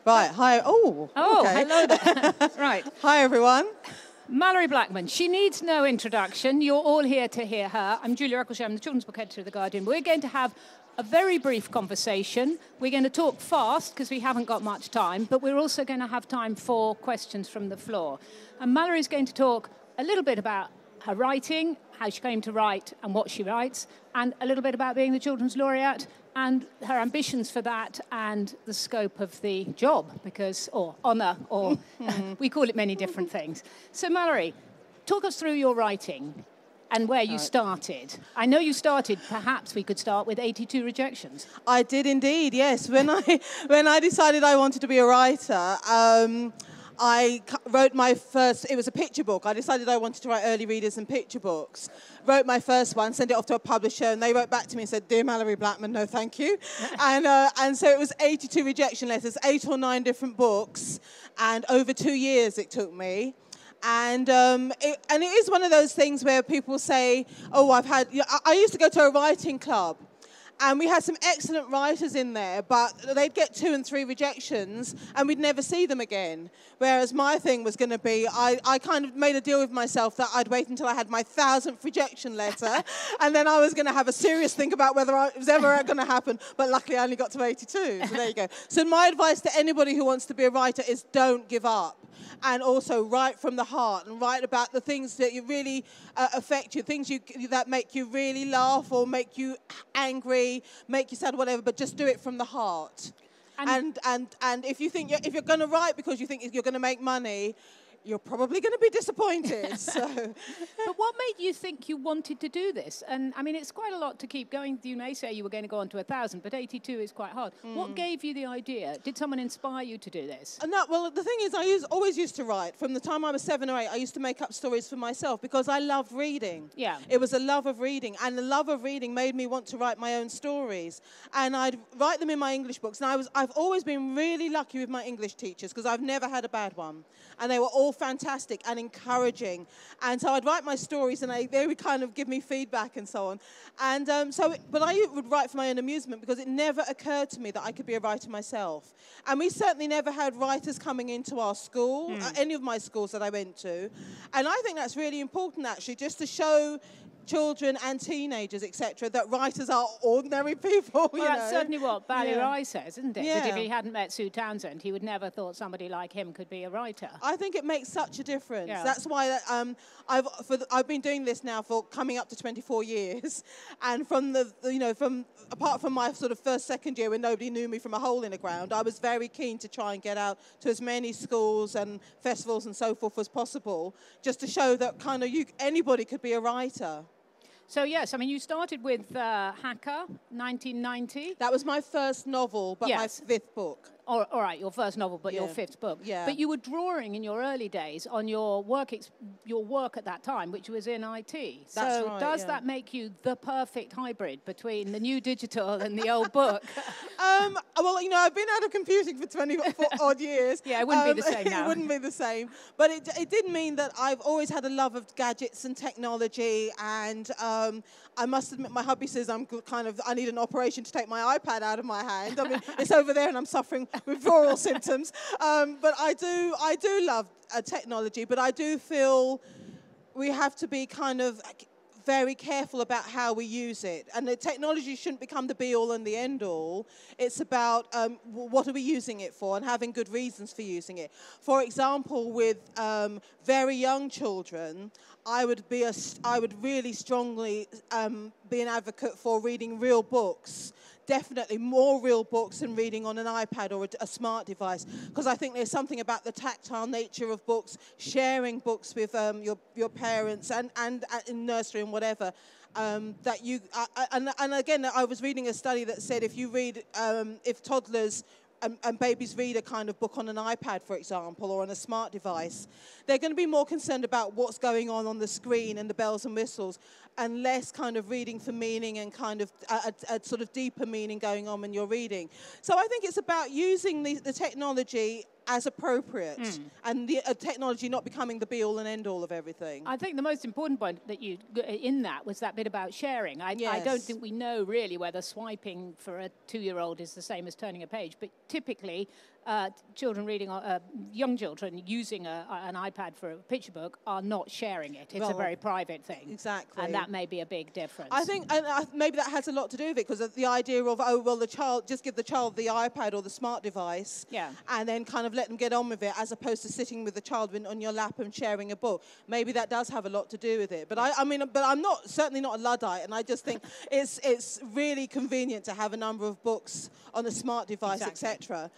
Right, hi. Oh, okay. Hello there. Right. Hi, everyone. Malorie Blackman, she needs no introduction. You're all here to hear her. I'm Julia Eccleshare, I'm the children's book editor of The Guardian. We're going to have a very brief conversation. We're going to talk fast because we haven't got much time, but we're also going to have time for questions from the floor. And Malorie's going to talk a little bit about her writing, how she came to write and what she writes, and a little bit about being the Children's Laureate and her ambitions for that and the scope of the job, or honour, or we call it many different things. So Malorie, talk us through your writing and where you started. I know you started, perhaps we could start with 82 Rejections. I did indeed, yes. When I decided I wanted to be a writer, I wrote my first, it was a picture book. I decided I wanted to write early readers and picture books. Wrote my first one, sent it off to a publisher, and they wrote back to me and said, "Dear Malorie Blackman, no thank you." And so it was 82 rejection letters, 8 or 9 different books, and over 2 years it took me. And it is one of those things where people say, oh, I used to go to a writing club. And we had some excellent writers in there, but they'd get 2 and 3 rejections, and we'd never see them again. Whereas my thing was going to be, I kind of made a deal with myself that I'd wait until I had my 1000th rejection letter, and then I was going to have a serious think about whether it was ever going to happen. But luckily, I only got to 82, so there you go. So my advice to anybody who wants to be a writer is don't give up. And also write from the heart and write about the things that you really affect you, things that make you really laugh or make you angry, make you sad, whatever, but just do it from the heart. And if you think if you're going to write because you think you're going to make money, you're probably going to be disappointed. So. But what made you think you wanted to do this? And I mean, it's quite a lot to keep going. You may say you were going to go on to 1,000, but 82 is quite hard. What gave you the idea? Did someone inspire you to do this? No, well, the thing is, always used to write. From the time I was 7 or 8, I used to make up stories for myself because I loved reading. Yeah. It was a love of reading, and the love of reading made me want to write my own stories. And I'd write them in my English books. And I've always been really lucky with my English teachers because I've never had a bad one. And they were all fantastic and encouraging. And so I'd write my stories and they would kind of give me feedback and so on. And but I would write for my own amusement because it never occurred to me that I could be a writer myself. And we certainly never had writers coming into our school, any of my schools that I went to. And I think that's really important, actually, just to show children and teenagers, etc., that writers are ordinary people. Well, that's certainly what Barry Rye says, isn't it? Yeah. That if he hadn't met Sue Townsend, he would never have thought somebody like him could be a writer. I think it makes such a difference. Yeah. That's why I've been doing this now for coming up to 24 years, and apart from my sort of first, second year when nobody knew me from a hole in the ground, I was very keen to try and get out to as many schools and festivals and so forth as possible, just to show that kind of anybody could be a writer. So, yes, I mean, you started with Hacker, 1990. That was my first novel, but my 5th book. All right, your first novel, but your 5th book. Yeah. But you were drawing in your early days on your work at that time, which was in IT. That's right, does that make you the perfect hybrid between the new digital and the old book? Well, I've been out of computing for 24 odd years. Yeah, it wouldn't be the same now. It wouldn't be the same. But it did mean that I've always had a love of gadgets and technology, and I must admit my hubby says I need an operation to take my iPad out of my hand. I mean, it's over there and I'm suffering withdrawal symptoms. But I do love technology, but I do feel we have to be kind of very careful about how we use it. And the technology shouldn't become the be-all and the end-all. It's about what are we using it for and having good reasons for using it. For example, with very young children, I would really strongly be an advocate for reading real books. Definitely more real books than reading on an iPad or a smart device, because I think there's something about the tactile nature of books, sharing books with your parents and in nursery and whatever, that you and again, I was reading a study that said if toddlers and babies read a kind of book on an iPad, for example, or on a smart device, they're going to be more concerned about what's going on the screen and the bells and whistles, and less kind of reading for meaning and kind of a sort of deeper meaning going on when you're reading. So I think it's about using the technology as appropriate, and the technology not becoming the be-all and end-all of everything. I think the most important point that you in that was that bit about sharing. I Yes. don't think we know really whether swiping for a 2-year-old is the same as turning a page, but typically children reading, young children using an iPad for a picture book are not sharing it. It's a very private thing. Exactly. And that may be a big difference. I think, and maybe that has a lot to do with it, because of the idea of, oh, well, the child, just give the child the iPad or the smart device, and then kind of let them get on with it, as opposed to sitting with the child on your lap and sharing a book. Maybe that does have a lot to do with it. But I mean, but I'm certainly not a Luddite, and I just think it's really convenient to have a number of books on a smart device, etc.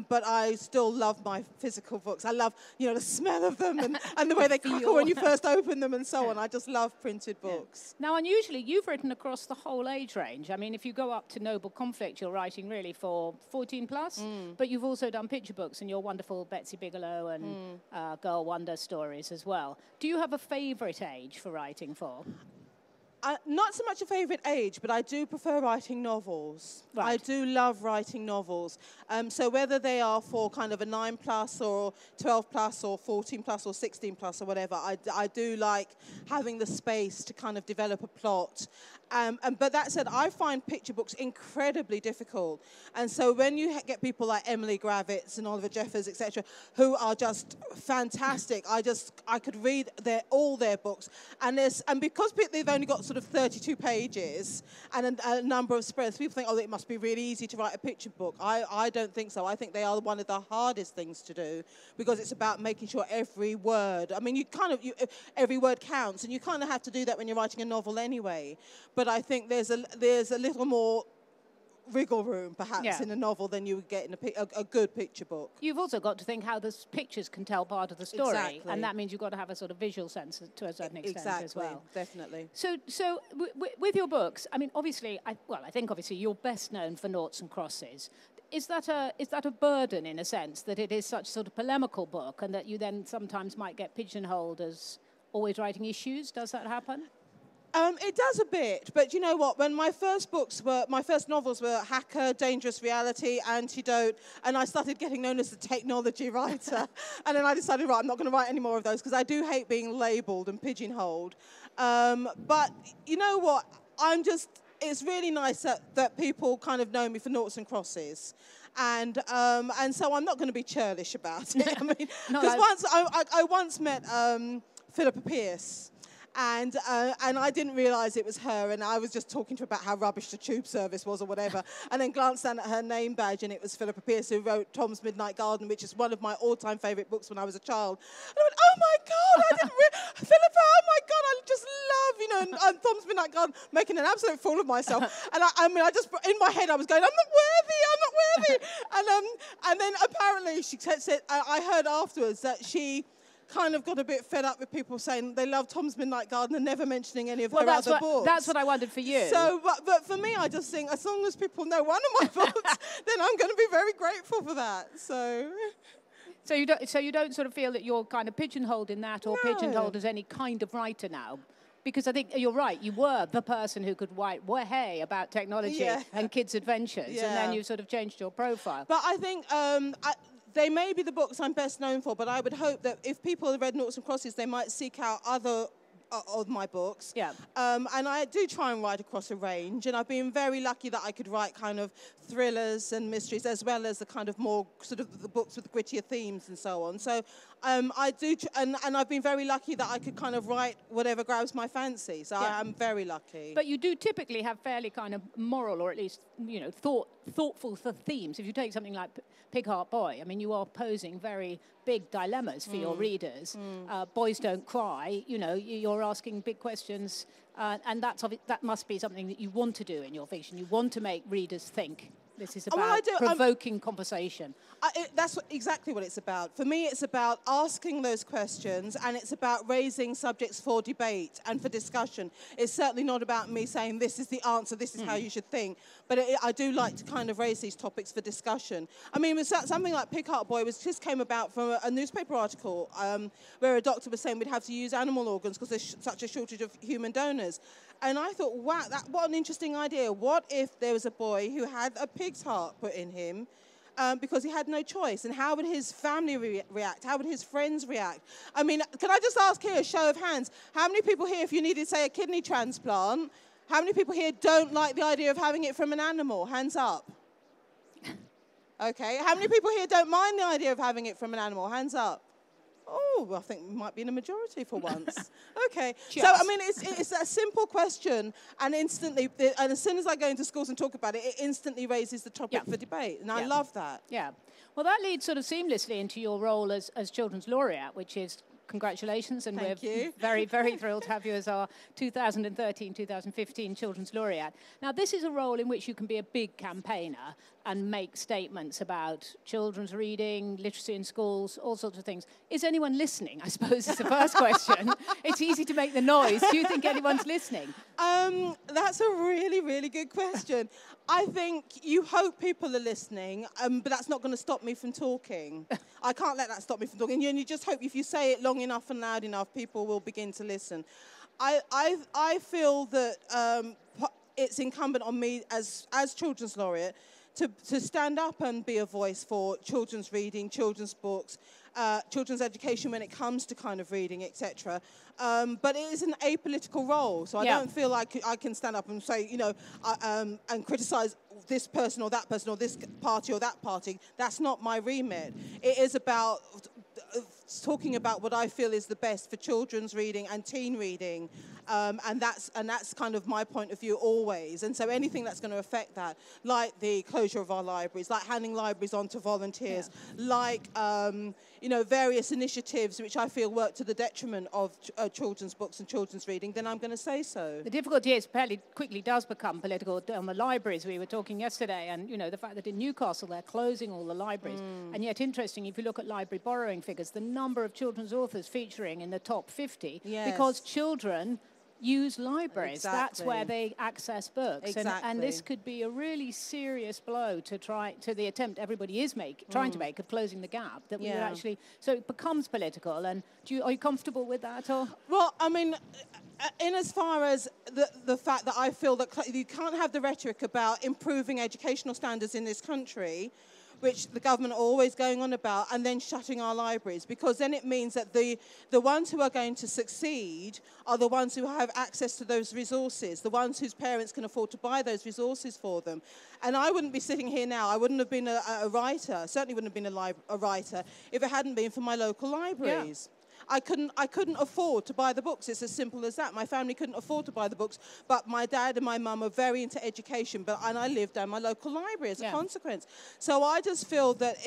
But I still love my physical books. I love, the smell of them and the way they crackle when you first open them and so on. I just love printed books. Now, unusually, you've written across the whole age range. I mean, if you go up to Noble Conflict, you're writing really for 14 plus, but you've also done picture books and your wonderful Betsy Bigelow and Girl Wonder stories as well. Do you have a favourite age for writing for? Not so much a favourite age, but I do prefer writing novels. Right. I do love writing novels. So whether they are for kind of a 9 plus or 12 plus or 14 plus or 16 plus or whatever, I do like having the space to kind of develop a plot. But that said, I find picture books incredibly difficult. And so when you get people like Emily Gravitz and Oliver Jeffers, etc., who are just fantastic, I could read all their books. And because they've only got sort of 32 pages and a number of spreads, people think, oh, it must be really easy to write a picture book. I don't think so. I think they are one of the hardest things to do, because it's about making sure every word, I mean, every word counts, and you kind of have to do that when you're writing a novel anyway. But I think there's a little more wriggle room, perhaps, in a novel than you would get in a good picture book. You've also got to think how the pictures can tell part of the story. Exactly. And that means you've got to have a sort of visual sense to a certain extent as well. Definitely. So with your books, I mean, obviously, I think obviously you're best known for Noughts and Crosses. Is that a burden, in a sense, that it is such sort of polemical book and that you then sometimes might get pigeonholed as always writing issues? Does that happen? It does a bit, but you know what? When my first novels were Hacker, Dangerous Reality, Antidote, and I started getting known as the technology writer, and then I decided, right, I'm not going to write any more of those, because I do hate being labelled and pigeonholed. But you know what? It's really nice that people kind of know me for Noughts and Crosses. And so I'm not going to be churlish about it. I mean, because I once met Philippa Pierce. And I didn't realise it was her, and I was just talking to her about how rubbish the tube service was or whatever, and then glanced down at her name badge, and it was Philippa Pierce, who wrote Tom's Midnight Garden, which is one of my all-time favourite books when I was a child. And I went, oh my God, I didn't Philippa, oh my God, I just love, Tom's Midnight Garden, making an absolute fool of myself. And I just, in my head, I was going, I'm not worthy. And then apparently she said, I heard afterwards that she kind of got a bit fed up with people saying they love Tom's Midnight Garden and never mentioning any of her other books. That's what I wondered for you. So, but for me, I just think as long as people know one of my books, then I'm going to be very grateful for that. So you don't sort of feel that you're kind of pigeonholed in that, or pigeonholed as any kind of writer now? Because I think you're right, you were the person who could write way about technology and kids' adventures, and then you sort of changed your profile. But I think they may be the books I'm best known for, but I would hope that if people have read Noughts and Crosses, they might seek out other of my books. And I do try and write across a range, and I've been very lucky that I could write kind of thrillers and mysteries, as well as the kind of more sort of the books with grittier themes and so on. So I do, and I've been very lucky that I could kind of write whatever grabs my fancy. So I'm very lucky. But you do typically have fairly kind of moral, or at least, thoughtful themes. If you take something like Pig Heart Boy, I mean, you are posing very big dilemmas for your readers. Boys don't cry, you're asking big questions, and that must be something that you want to do in your fiction. You want to make readers think. This is about provoking conversation. That's exactly what it's about. For me, it's about asking those questions, and it's about raising subjects for debate and for discussion. It's certainly not about me saying, this is the answer, this is how you should think. But I do like to kind of raise these topics for discussion. I mean, something like Pig Heart Boy just came about from a newspaper article where a doctor was saying we'd have to use animal organs because there's such a shortage of human donors. And I thought, wow, what an interesting idea. What if there was a boy who had a pig's heart put in him, because he had no choice. And how would his family react? How would his friends react? I mean, can I just ask here, a show of hands, how many people here, if you needed, say, a kidney transplant, how many people here don't like the idea of having it from an animal? Hands up. Okay. How many people here don't mind the idea of having it from an animal? Hands up. Oh, I think we might be in a majority for once. Okay. Just. So, I mean, it's a simple question, and instantly, and as soon as I go into schools and talk about it, it instantly raises the topic for debate, and I love that. Yeah. Well, that leads sort of seamlessly into your role as Children's Laureate, which is congratulations, and we're very, very thrilled to have you as our 2013-2015 Children's Laureate. Now, this is a role in which you can be a big campaigner and make statements about children's reading, literacy in schools, all sorts of things. Is anyone listening, I suppose, is the first question. It's easy to make the noise. Do you think anyone's listening? That's a really, really good question. I think you hope people are listening, but that's not going to stop me from talking. I can't let that stop me from talking. And you just hope if you say it long enough and loud enough, people will begin to listen. I feel that it's incumbent on me as Children's Laureate to stand up and be a voice for children's reading, children's books, children's education when it comes to kind of reading, etc. But it is an apolitical role, so I don't feel like I can stand up and say, you know, and criticise this person or that person or this party or that party. That's not my remit. It is about talking about what I feel is the best for children's reading and teen reading, and that's kind of my point of view always. And so anything that's going to affect that, like the closure of our libraries, like handing libraries on to volunteers, like you know, various initiatives which I feel work to the detriment of children's books and children's reading, then I'm going to say so. The difficulty is fairly quickly does become political on the libraries. We were talking yesterday, and you know, the fact that in Newcastle they're closing all the libraries, and yet interesting, if you look at library borrowing figures, the number of children's authors featuring in the top 50, because children use libraries. Exactly. That's where they access books. Exactly. And this could be a really serious blow to the attempt everybody is trying to make of closing the gap, that we would actually, so it becomes political. And are you comfortable with that at all? Well, I mean, in as far as the fact that I feel that you can't have the rhetoric about improving educational standards in this country, which the government are always going on about, and then shutting our libraries, because then it means that the ones who are going to succeed are the ones who have access to those resources, the ones whose parents can afford to buy those resources for them. And I wouldn't be sitting here now, I wouldn't have been a writer, certainly wouldn't have been a writer, if it hadn't been for my local libraries. I couldn't afford to buy the books. It's as simple as that. My family couldn't afford to buy the books, but my dad and my mum are very into education, and I lived down my local library as a consequence. So I just feel that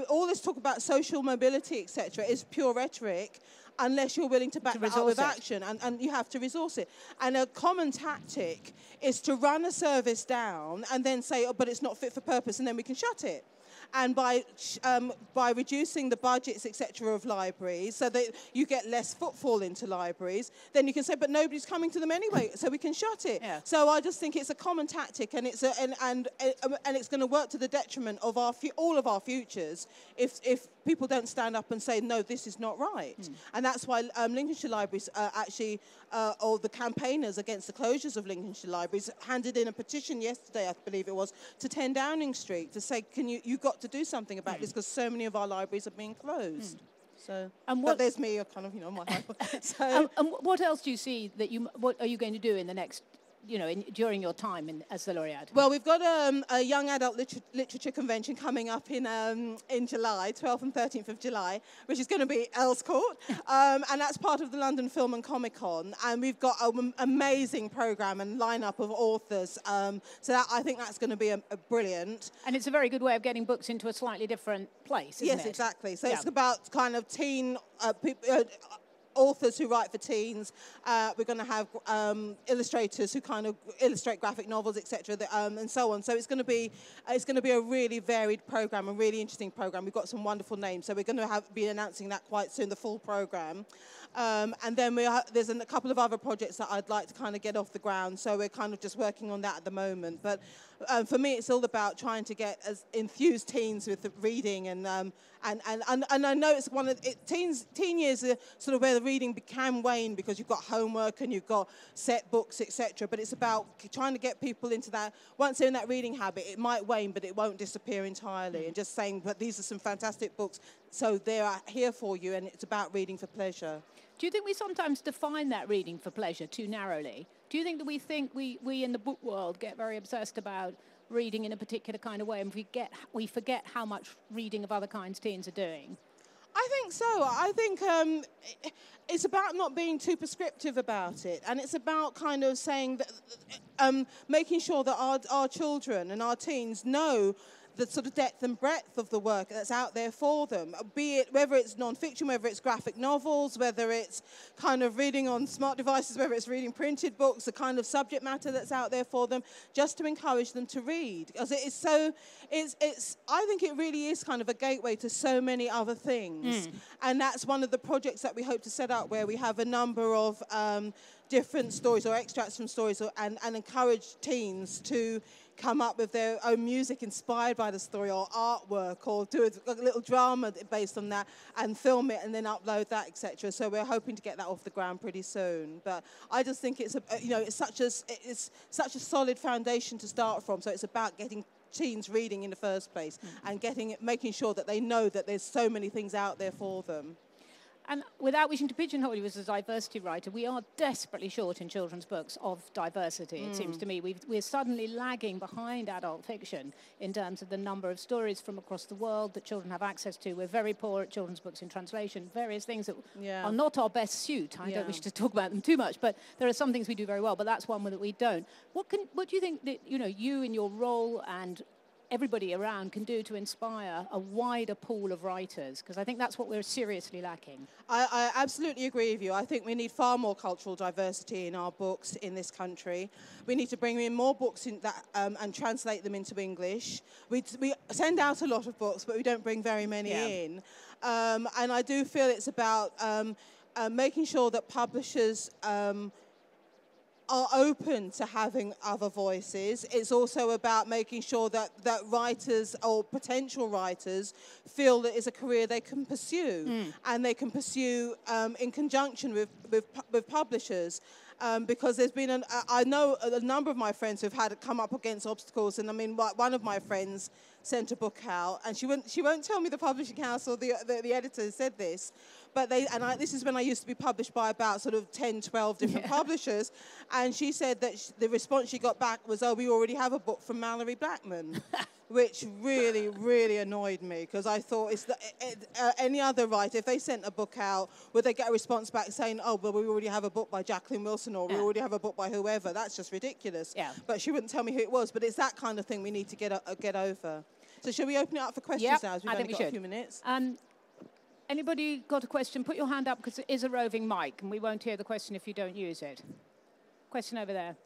all this talk about social mobility, etc., is pure rhetoric, unless you're willing to back that up with action, and you have to resource it. And a common tactic is to run a service down and then say, oh, but it's not fit for purpose, and then we can shut it. And by reducing the budgets, etc., of libraries, so that you get less footfall into libraries, then you can say, but nobody's coming to them anyway, so we can shut it. Yeah. So I just think it's a common tactic, and it's it's going to work to the detriment of all of our futures if people don't stand up and say, no, this is not right. And that's why Lincolnshire Libraries actually, or the campaigners against the closures of Lincolnshire Libraries, handed in a petition yesterday, I believe it was, to 10 Downing Street to say, you've got to do something about this, because so many of our libraries are being closed. So, but there's me, kind of, you know, my so. And what else do you see that what are you going to do in the next, you know, during your time as the Laureate? Well, we've got a young adult literature convention coming up in July, 12th and 13th of July, which is going to be Earls Court, and that's part of the London Film and Comic Con, and we've got an amazing programme and lineup of authors, so I think that's going to be a brilliant. And it's a very good way of getting books into a slightly different place, isn't it? Yes, exactly. So it's about kind of teen authors who write for teens. We're going to have illustrators who kind of illustrate graphic novels, etc., and so on. So it's going to be a really varied program, a really interesting program. We've got some wonderful names, so we're going to be announcing that quite soon, the full program. And then there's a couple of other projects that I'd like to kind of get off the ground. So we're kind of just working on that at the moment. But for me, it's all about trying to get as enthused teens with the reading, and I know it's teen years are sort of where the reading can wane because you've got homework and you've got set books, etc. But it's about trying to get people into that. Once they're in that reading habit, it might wane, but it won't disappear entirely. And just saying, but these are some fantastic books, so they're here for you, and it's about reading for pleasure. Do you think we sometimes define that reading for pleasure too narrowly? Do you think that we in the book world get very obsessed about reading in a particular kind of way, and we forget how much reading of other kinds teens are doing? I think so. I think it's about not being too prescriptive about it, and it's about kind of saying that, making sure that our children and our teens know the sort of depth and breadth of the work that's out there for them, be it whether it's non-fiction, whether it's graphic novels, whether it's kind of reading on smart devices, whether it's reading printed books, the kind of subject matter that's out there for them, just to encourage them to read. Because I think it really is kind of a gateway to so many other things. And that's one of the projects that we hope to set up, where we have a number of different stories or extracts from stories, and encourage teens to come up with their own music inspired by the story, or artwork, or do a little drama based on that and film it and then upload that, etc. So we're hoping to get that off the ground pretty soon. But I just think it's such a solid foundation to start from. So it's about getting teens reading in the first place, and making sure that they know that there's so many things out there for them. And without wishing to pigeonhole you as a diversity writer, we are desperately short in children's books of diversity, it seems to me. We're suddenly lagging behind adult fiction in terms of the number of stories from across the world that children have access to. We're very poor at children's books in translation, various things that are not our best suit. I don't wish to talk about them too much, but there are some things we do very well, but that's one that we don't. What do you think that you in your role and everybody around can do to inspire a wider pool of writers? Because I think that's what we're seriously lacking. I absolutely agree with you. I think we need far more cultural diversity in our books in this country. We need to bring in more books in that, and translate them into English. We send out a lot of books, but we don't bring very many in. And I do feel it's about making sure that publishers are open to having other voices. It's also about making sure that writers or potential writers feel that it's a career they can pursue, and they can pursue in conjunction with publishers. Because there's been I know a number of my friends who've had to come up against obstacles, and I mean, one of my friends sent a book out, and she won't tell me the publishing house or the editor said this, but this is when I used to be published by about sort of 10, 12 different publishers, and she said that the response she got back was, "Oh, we already have a book from Malorie Blackman," which really, really annoyed me, because I thought any other writer, if they sent a book out, would they get a response back saying, "Oh, well, we already have a book by Jacqueline Wilson," or "We already have a book by whoever"? That's just ridiculous. But she wouldn't tell me who it was. But it's that kind of thing we need to get over. So shall we open it up for questions now? As we've only got a few minutes. Anybody got a question? Put your hand up, because it is a roving mic, and we won't hear the question if you don't use it. Question over there.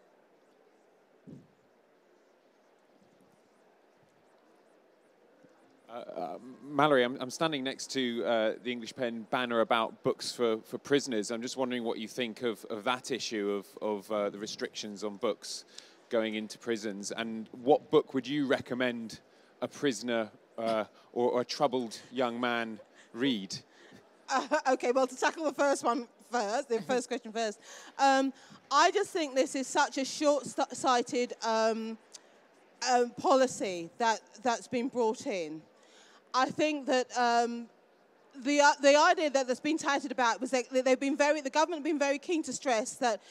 Malorie, I'm standing next to the English PEN banner about books for prisoners. I'm just wondering what you think of that issue of the restrictions on books going into prisons, and what book would you recommend a prisoner or a troubled young man read? Okay, well, to tackle the first one first, the first question first, I just think this is such a short-sighted policy that's been brought in. I think that the idea that's been touted about was that the government have been very keen to stress that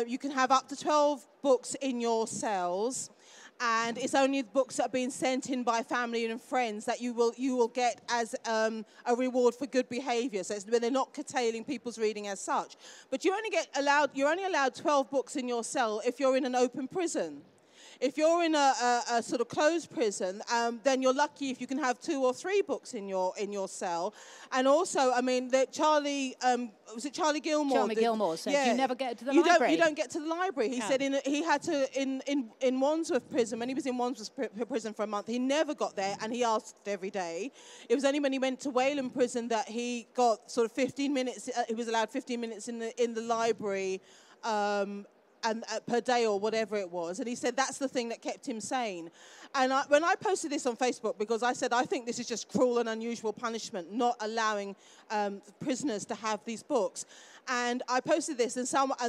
you can have up to 12 books in your cells, and it's only books that are being sent in by family and friends that you will get as a reward for good behaviour. So they're not curtailing people's reading as such. But you're only allowed 12 books in your cell if you're in an open prison. If you're in a sort of closed prison, then you're lucky if you can have 2 or 3 books in your cell. And also, I mean, was it Charlie Gilmore? Charlie Gilmore said you never get to the library. You don't get to the library. He said he had to in Wandsworth prison, when he was in Wandsworth prison for a month, he never got there, and he asked every day. It was only when he went to Wayland prison that he got sort of 15 minutes. He was allowed 15 minutes in the library. and per day or whatever it was. And he said that's the thing that kept him sane. And when I posted this on Facebook, because I said I think this is just cruel and unusual punishment, not allowing prisoners to have these books. And I posted this, and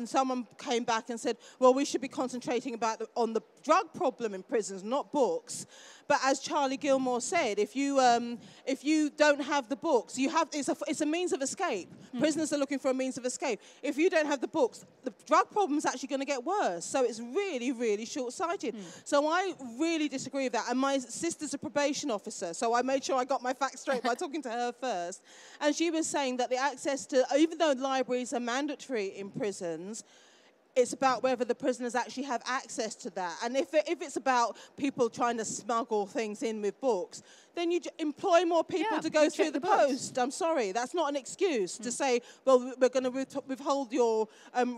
someone came back and said, well, we should be concentrating on the drug problem in prisons, not books. But as Charlie Gilmore said, if you don't have the books, it's a means of escape. Prisoners are looking for a means of escape. If you don't have the books, the drug problem is actually going to get worse. So it's really, really short-sighted. So I really disagree with that. And my sister's a probation officer, so I made sure I got my facts straight by talking to her first. And she was saying that the access to, even though libraries are mandatory in prisons, it's about whether the prisoners actually have access to that. And if it's about people trying to smuggle things in with books, then you employ more people to go through the post. I'm sorry, that's not an excuse to say, well, we're going to withhold your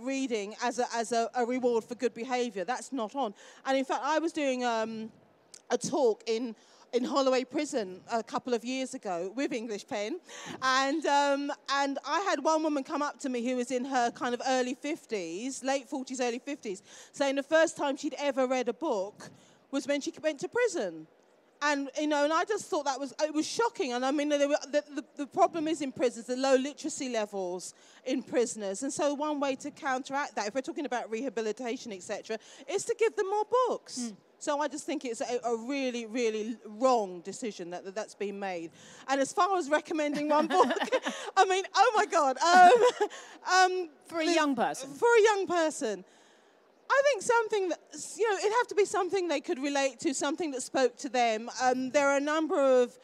reading as a reward for good behaviour. That's not on. And in fact, I was doing a talk in Holloway Prison a couple of years ago with English Pen, and I had one woman come up to me who was in her kind of early 50s, late 40s, early 50s, saying the first time she'd ever read a book was when she went to prison. And, and I just thought it was shocking. And I mean, the problem is in prisons, the low literacy levels in prisoners. And so one way to counteract that, if we're talking about rehabilitation, etc., is to give them more books. So I just think it's a really, really wrong decision that's been made. And as far as recommending one book, I mean, oh my God. For a young person. For a young person. I think something that, it'd have to be something they could relate to, something that spoke to them. There are a number of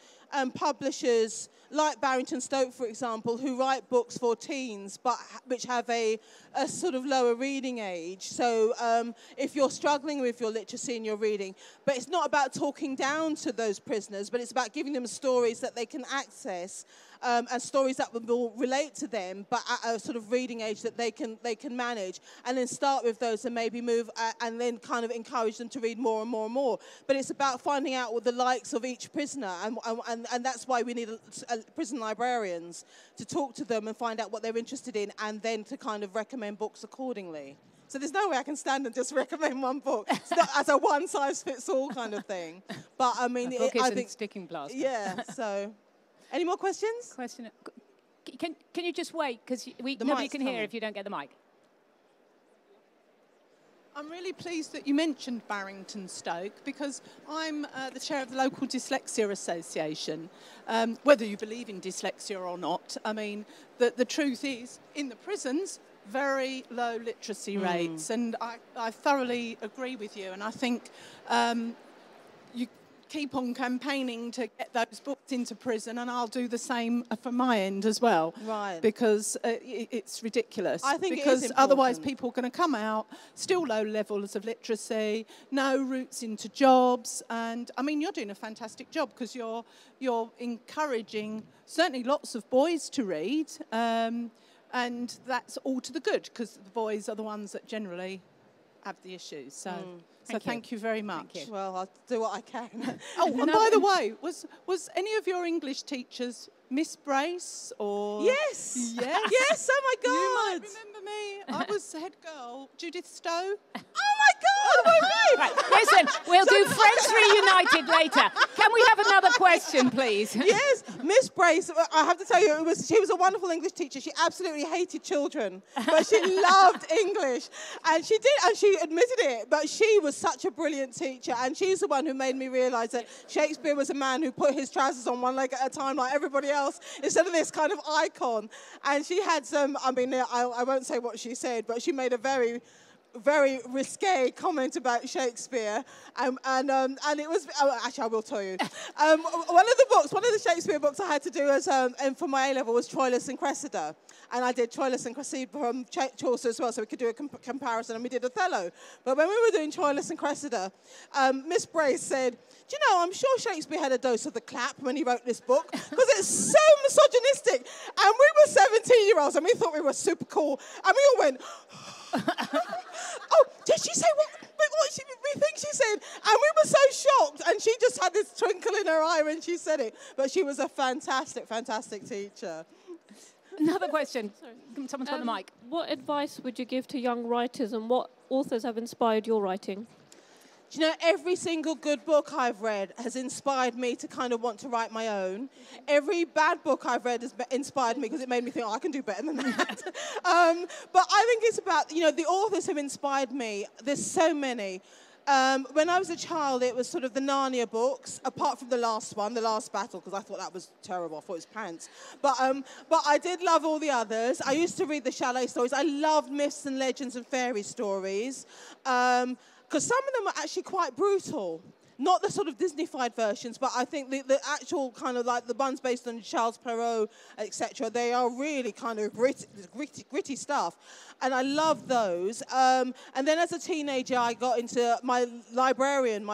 publishers, like Barrington Stoke, for example, who write books for teens, but which have a sort of lower reading age. So if you're struggling with your literacy and your reading, but it's not about talking down to those prisoners, but it's about giving them stories that they can access, and stories that will relate to them, but at a sort of reading age that they can manage, and then start with those and maybe move and then kind of encourage them to read more and more and more. But it's about finding out what the likes of each prisoner, and that's why we need prison librarians to talk to them and find out what they're interested in, and then to kind of recommend books accordingly. So there's no way I can stand and just recommend one book. It's not as a one-size-fits-all kind of thing. But I mean, I think sticking plaster. Yeah. So, any more questions? Question. Can you just wait, because nobody can hear if you don't get the mic. I'm really pleased that you mentioned Barrington Stoke, because I'm the chair of the local Dyslexia Association. Whether you believe in dyslexia or not, I mean, the truth is, in the prisons, very low literacy rates, and I thoroughly agree with you, and I think you keep on campaigning to get those books into prison, and I'll do the same from my end as well. Right. Because it's ridiculous. I think because it is otherwise people are going to come out, still low levels of literacy, no routes into jobs, and I mean, you're doing a fantastic job, because you're encouraging certainly lots of boys to read, and that's all to the good, because the boys are the ones that generally have the issues. So. So thank you very much. Thank you. Well, I'll do what I can. Oh, and by the way, was any of your English teachers Miss Brace or? Yes. Yes. Yes. Oh my God. You might remember me. I was head girl, Judith Stowe. Oh my God. Right, listen, we'll do Friends Reunited later. Can we have another question, please? Yes, Miss Brace. I have to tell you, she was a wonderful English teacher. She absolutely hated children, but she loved English, and she admitted it. But she was such a brilliant teacher, and she's the one who made me realise that Shakespeare was a man who put his trousers on one leg at a time, like everybody else, instead of this kind of icon. And she had some. I mean, I won't say what she said, but she made a very risque comment about Shakespeare, and it was, actually I will tell you, one of the Shakespeare books I had to do as and for my A-level was Troilus and Cressida, and I did Troilus and Cressida from Chaucer as well, so we could do a comparison, and we did Othello. But when we were doing Troilus and Cressida, Miss Brace said, do you know, I'm sure Shakespeare had a dose of the clap when he wrote this book, because it's so misogynistic, and we were 17-year-olds, and we thought we were super cool, and we all went, oh, did she say what we think she said? And we were so shocked, and she just had this twinkle in her eye when she said it. But she was a fantastic, fantastic teacher. Another question. Someone's got the mic. What advice would you give to young writers, and what authors have inspired your writing? Do you know, every single good book I've read has inspired me to kind of want to write my own. Every bad book I've read has inspired me because it made me think, oh, I can do better than that. But I think it's about, you know, the authors have inspired me. There's so many. When I was a child, it was sort of the Narnia books, apart from the last one, The Last Battle, because I thought that was terrible. I thought it was pants. But I did love all the others. I used to read the chalet stories. I loved myths and legends and fairy stories. Because some of them are actually quite brutal. Not the sort of Disney-fied versions, but I think the actual kind of like the ones based on Charles Perrault, etc., they are really kind of gritty stuff. And I love those. And then as a teenager, I got into my librarian,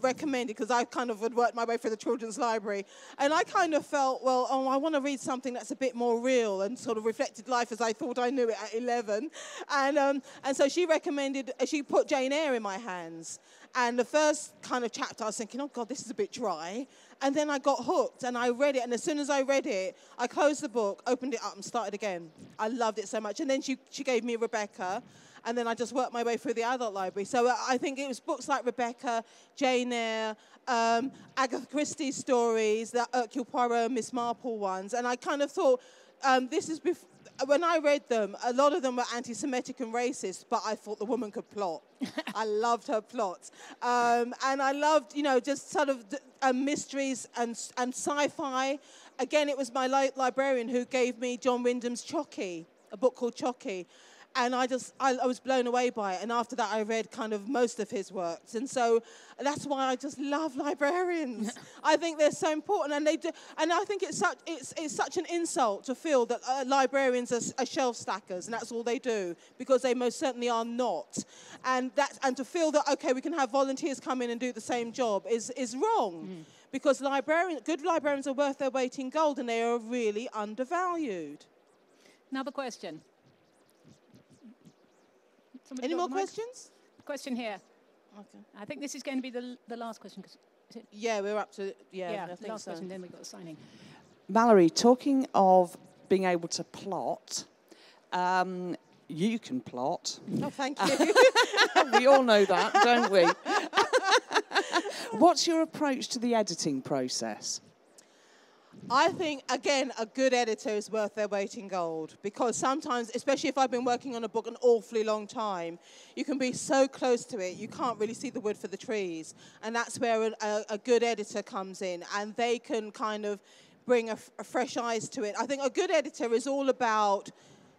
recommended, because I kind of had worked my way through the children's library. And I kind of felt, well, oh, I want to read something that's a bit more real and sort of reflected life as I thought I knew it at 11. And so she recommended, she put Jane Eyre in my hands. And the first kind of chapter, I was thinking, oh, God, this is a bit dry. And then I got hooked, and I read it. And as soon as I read it, I closed the book, opened it up, and started again. I loved it so much. And then she gave me Rebecca, and then I just worked my way through the adult library. So I think it was books like Rebecca, Jane Eyre, Agatha Christie's stories, the Hercule Poirot, Miss Marple ones. And I kind of thought, this is before. When I read them, a lot of them were anti-Semitic and racist, but I thought the woman could plot. I loved her plots. And I loved, you know, just sort of mysteries and sci-fi. Again, it was my librarian who gave me John Wyndham's Chucky, a book called Chucky. And I was blown away by it. And after that, I read kind of most of his works. And so that's why I just love librarians. I think they're so important. And they do. And I think it's such an insult to feel that librarians are shelf stackers, and that's all they do, because they most certainly are not. And to feel that, okay, we can have volunteers come in and do the same job is wrong. Because good librarians are worth their weight in gold, and they are really undervalued. Another question. Any more questions? Question here. Okay. I think this is going to be the last question. Yeah, we're up to, I think last so. question, then we've got the signing. Malorie, talking of being able to plot, you can plot. Oh, thank you. We all know that, don't we? What's your approach to the editing process? I think, again, a good editor is worth their weight in gold, because sometimes, especially if I've been working on a book an awfully long time, you can be so close to it, you can't really see the wood for the trees. And that's where a good editor comes in, and they can kind of bring a fresh eyes to it. I think a good editor is all about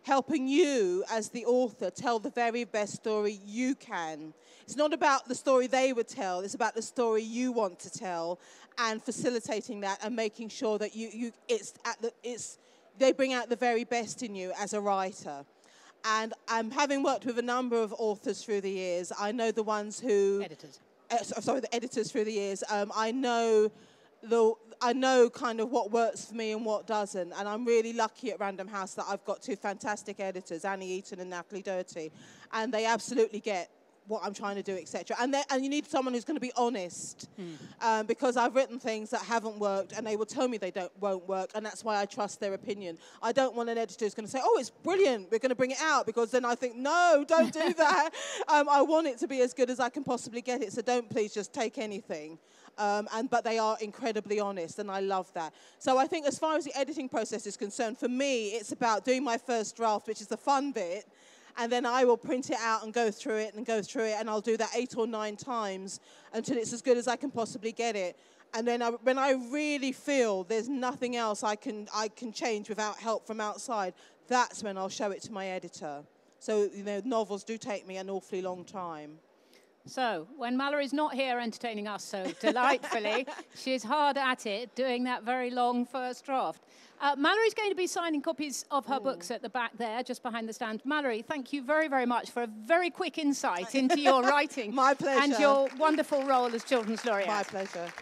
helping you as the author tell the very best story you can. It's not about the story they would tell, it's about the story you want to tell, and facilitating that and making sure that they bring out the very best in you as a writer. And having worked with a number of authors through the years, I know the ones who... Editors. The editors through the years. I know kind of what works for me and what doesn't. And I'm really lucky at Random House that I've got two fantastic editors, Annie Eaton and Natalie Doherty. And they absolutely get what I'm trying to do, etc. And you need someone who's going to be honest, because I've written things that haven't worked, and they will tell me they won't work, and that's why I trust their opinion. I don't want an editor who's going to say, "Oh, it's brilliant, we're going to bring it out," because then I think, no, don't do that. I want it to be as good as I can possibly get it, so don't please just take anything. But they are incredibly honest, and I love that. So I think as far as the editing process is concerned, for me, it's about doing my first draft, which is the fun bit, and then I will print it out and go through it, and I'll do that 8 or 9 times until it's as good as I can possibly get it. And then when I really feel there's nothing else I can change without help from outside, that's when I'll show it to my editor. So, you know, novels do take me an awfully long time. So, when Malorie's not here entertaining us so delightfully, she's hard at it, doing that very long first draft. Malorie's going to be signing copies of her books at the back there, just behind the stand. Malorie, thank you very, very much for a very quick insight into your writing. My pleasure. And your wonderful role as Children's Laureate. My pleasure.